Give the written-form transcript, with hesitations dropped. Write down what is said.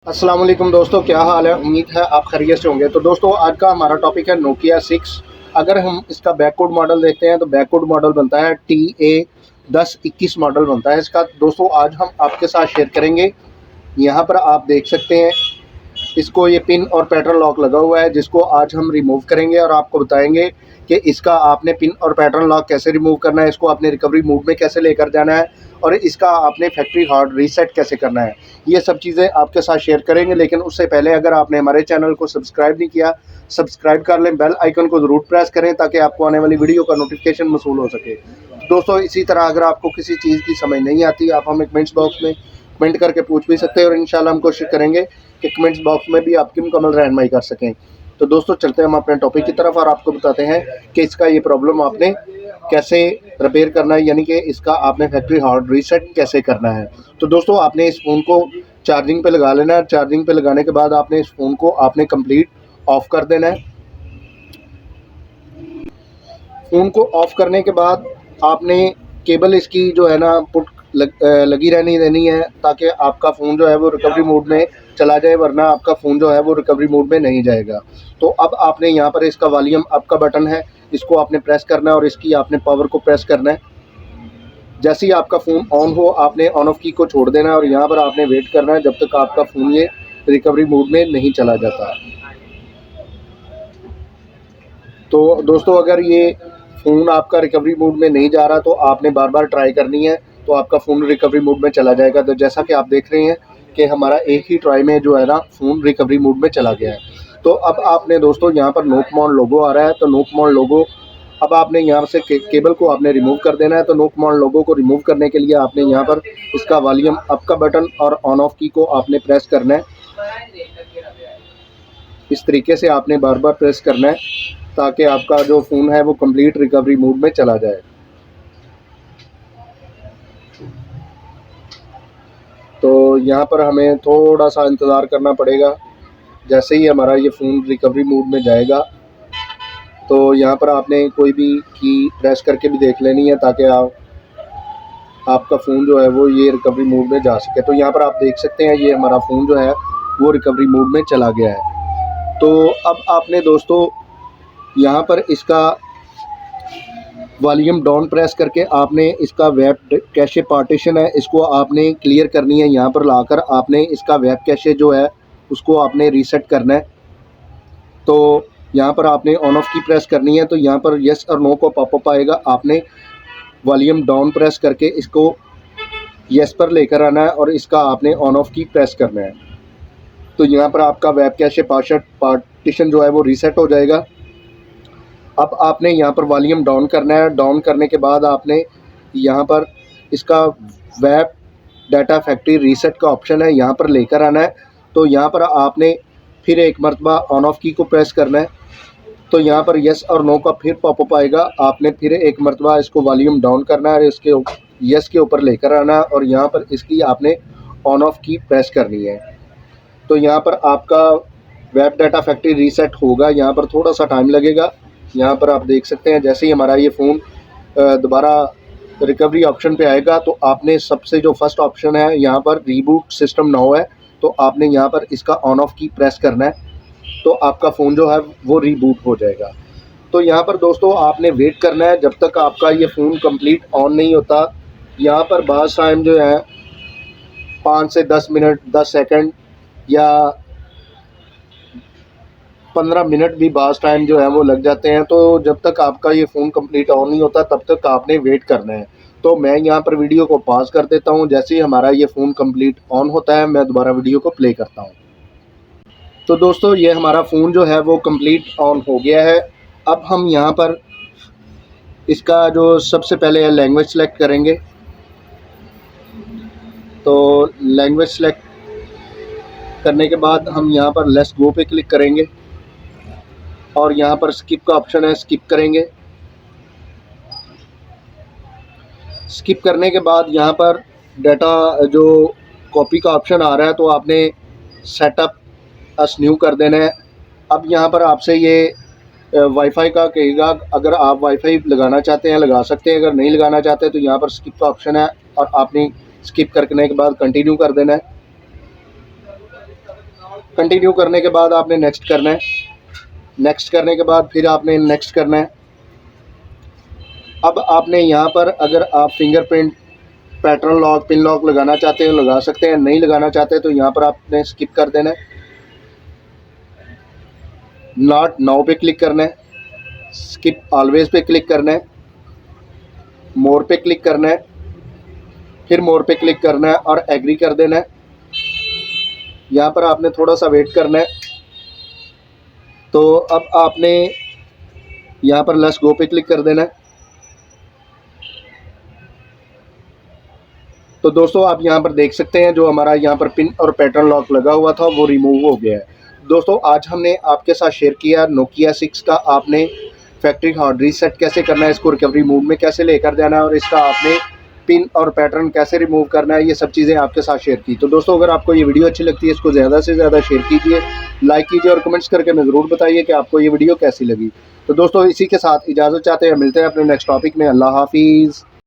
अस्सलाम वालेकुम दोस्तों, क्या हाल है। उम्मीद है आप खैरियत से होंगे। तो दोस्तों आज का हमारा टॉपिक है नोकिया 6। अगर हम इसका बैककोड मॉडल देखते हैं तो बैककोड मॉडल बनता है TA1021 मॉडल बनता है इसका। दोस्तों आज हम आपके साथ शेयर करेंगे। यहाँ पर आप देख सकते हैं इसको, ये पिन और पैटर्न लॉक लगा हुआ है जिसको आज हम रिमूव करेंगे और आपको बताएंगे कि इसका आपने पिन और पैटर्न लॉक कैसे रिमूव करना है, इसको आपने रिकवरी मोड में कैसे लेकर जाना है और इसका आपने फैक्ट्री हार्ड रीसेट कैसे करना है। ये सब चीज़ें आपके साथ शेयर करेंगे। लेकिन उससे पहले अगर आपने हमारे चैनल को सब्सक्राइब नहीं किया, सब्सक्राइब कर लें, बेल आइकन को ज़रूर प्रेस करें ताकि आपको आने वाली वीडियो का नोटिफिकेशन मौसूल हो सके। दोस्तों इसी तरह अगर आपको किसी चीज़ की समझ नहीं आती, आप हमें कमेंट्स बॉक्स में कमेंट करके पूछ भी सकते हैं और इंशाल्लाह हम कोशिश करेंगे कि कमेंट्स बॉक्स में भी आपकी मुकम्मल रहनुमाई कर सकें। तो दोस्तों चलते हैं हम अपने टॉपिक की तरफ और आपको बताते हैं कि इसका ये प्रॉब्लम आपने कैसे रिपेयर करना है, यानी कि इसका आपने फैक्ट्री हार्ड रीसेट कैसे करना है। तो दोस्तों आपने इस फ़ोन को चार्जिंग पे लगा लेना है। चार्जिंग पे लगाने के बाद आपने इस फ़ोन को आपने कंप्लीट ऑफ़ कर देना है। फ़ोन को ऑफ़ करने के बाद आपने केबल इसकी जो है ना पुट लगी रहनी देनी है ताकि आपका फ़ोन जो है वो रिकवरी मोड में चला जाए, वरना आपका फ़ोन जो है वो रिकवरी मोड में नहीं जाएगा। तो अब आपने यहाँ पर इसका वॉल्यूम अप का बटन है, इसको आपने प्रेस करना है और इसकी आपने पावर को प्रेस करना है। जैसे ही आपका फ़ोन ऑन हो आपने ऑन ऑफ की को छोड़ देना है और यहाँ पर आपने वेट करना है जब तक आपका फ़ोन ये रिकवरी मोड में नहीं चला जाता। तो दोस्तों अगर ये फ़ोन आपका रिकवरी मोड में नहीं जा रहा तो आपने बार बार ट्राई करनी है, तो आपका फ़ोन रिकवरी मोड में चला जाएगा। तो जैसा कि आप देख रहे हैं कि हमारा एक ही ट्राई में जो है ना फ़ोन रिकवरी मोड में चला गया है। तो अब आपने दोस्तों यहाँ पर नोकमॉन लोगो आ रहा है, तो नोकमॉन लोगो अब आपने यहाँ से केबल को आपने रिमूव कर देना है। तो नोकमॉन लोगो को रिमूव करने के लिए आपने यहाँ पर इसका वॉल्यूम अप का बटन और ऑन ऑफ की को आपने प्रेस करना है। इस तरीके से आपने बार बार प्रेस करना है ताकि आपका जो फ़ोन है वो कंप्लीट रिकवरी मोड में चला जाए। तो यहाँ पर हमें थोड़ा सा इंतज़ार करना पड़ेगा। जैसे ही हमारा ये फ़ोन रिकवरी मोड में जाएगा तो यहाँ पर आपने कोई भी की प्रेस करके भी देख लेनी है ताकि आपका फ़ोन जो है वो ये रिकवरी मोड में जा सके। तो यहाँ पर आप देख सकते हैं ये हमारा फ़ोन जो है वो रिकवरी मोड में चला गया है। तो अब आपने दोस्तों यहाँ पर इसका वॉल्यूम डाउन प्रेस करके आपने इसका वेब कैशे पार्टीशन है इसको आपने क्लियर करनी है। यहाँ पर लाकर आपने इसका वेब कैशे जो है उसको आपने रीसेट करना है। तो यहाँ पर आपने ऑन ऑफ की प्रेस करनी है, तो यहाँ पर यस और नो को पॉपअप आएगा। आपने वॉल्यूम डाउन प्रेस करके इसको यस पर लेकर आना है और इसका आपने ऑन ऑफ की प्रेस करना है। तो यहाँ पर आपका वेब कैशे पार्टीशन जो है वो रीसेट हो जाएगा। अब आपने यहाँ पर वॉल्यूम डाउन करना है। डाउन करने के बाद आपने यहाँ पर इसका वेब डाटा फैक्ट्री रीसेट का ऑप्शन है, यहाँ पर लेकर आना है। तो यहाँ पर आपने फिर एक मरतबा ऑन ऑफ की को प्रेस करना है। तो यहाँ पर यस और नो का फिर पॉपअप आएगा। आपने फिर एक मरतबा इसको वॉल्यूम डाउन करना है, इसके यस के ऊपर लेकर आना है और यहाँ पर इसकी आपने ऑन ऑफ की प्रेस करनी है। तो यहाँ पर आपका वेब डाटा फैक्ट्री रीसेट होगा। यहाँ पर थोड़ा सा टाइम लगेगा। यहाँ पर आप देख सकते हैं जैसे ही हमारा ये फ़ोन दोबारा रिकवरी ऑप्शन पे आएगा तो आपने सबसे जो फर्स्ट ऑप्शन है यहाँ पर रीबूट सिस्टम नाउ है, तो आपने यहाँ पर इसका ऑन ऑफ की प्रेस करना है। तो आपका फ़ोन जो है वो रीबूट हो जाएगा। तो यहाँ पर दोस्तों आपने वेट करना है जब तक आपका ये फ़ोन कंप्लीट ऑन नहीं होता। यहाँ पर बाज़ टाइम जो है 5 से 10 मिनट, 10 सेकंड या 15 मिनट भी बाज़ टाइम जो है वो लग जाते हैं। तो जब तक आपका ये फ़ोन कंप्लीट ऑन नहीं होता तब तक आपने वेट करना है। तो मैं यहाँ पर वीडियो को पॉज कर देता हूँ। जैसे ही हमारा ये फ़ोन कंप्लीट ऑन होता है मैं दोबारा वीडियो को प्ले करता हूँ। तो दोस्तों ये हमारा फ़ोन जो है वो कंप्लीट ऑन हो गया है। अब हम यहाँ पर इसका जो सबसे पहले है लैंग्वेज सेलेक्ट करेंगे। तो लैंग्वेज सेलेक्ट करने के बाद हम यहाँ पर लेट्स गो पे क्लिक करेंगे और यहाँ पर स्किप का ऑप्शन है, स्किप करेंगे। स्किप करने के बाद यहाँ पर डाटा जो कॉपी का ऑप्शन आ रहा है तो आपने सेटअप अस न्यू कर देना है। अब यहाँ पर आपसे ये वाईफाई का कहेगा। अगर आप वाईफाई लगाना चाहते हैं लगा सकते हैं, अगर नहीं लगाना चाहते तो यहाँ पर स्किप का ऑप्शन है और आपने स्किप करने के बाद कंटिन्यू कर देना है। कंटिन्यू करने के बाद आपने नेक्स्ट करना है। नेक्स्ट करने के बाद फिर आपने नेक्स्ट करना है। अब आपने यहाँ पर अगर आप fingerprint pattern lock pin lock लगाना चाहते हैं लगा सकते हैं, नहीं लगाना चाहते तो यहाँ पर आपने स्किप कर देना है। नॉट नाउ पे क्लिक करना है, स्किप ऑलवेज पे क्लिक करना है, मोर पे क्लिक करना है, फिर मोर पे क्लिक करना है और एग्री कर देना है। यहाँ पर आपने थोड़ा सा वेट करना है। तो अब आपने यहाँ पर लेट्स गो पे क्लिक कर देना है। तो दोस्तों आप यहाँ पर देख सकते हैं जो हमारा यहाँ पर पिन और पैटर्न लॉक लगा हुआ था वो रिमूव हो गया है। दोस्तों आज हमने आपके साथ शेयर किया नोकिया 6 का आपने फैक्ट्री हार्ड रीसेट कैसे करना है, इसको रिकवरी मोड में कैसे लेकर जाना है और इसका आपने पिन और पैटर्न कैसे रिमूव करना है, ये सब चीज़ें आपके साथ शेयर की। तो दोस्तों अगर आपको ये वीडियो अच्छी लगती है इसको ज़्यादा से ज़्यादा शेयर कीजिए, लाइक कीजिए और कमेंट्स करके हमें ज़रूर बताइए कि आपको ये वीडियो कैसी लगी। तो दोस्तों इसी के साथ इजाज़त चाहते हैं, मिलते हैं अपने नेक्स्ट टॉपिक में। अल्लाह हाफिज़।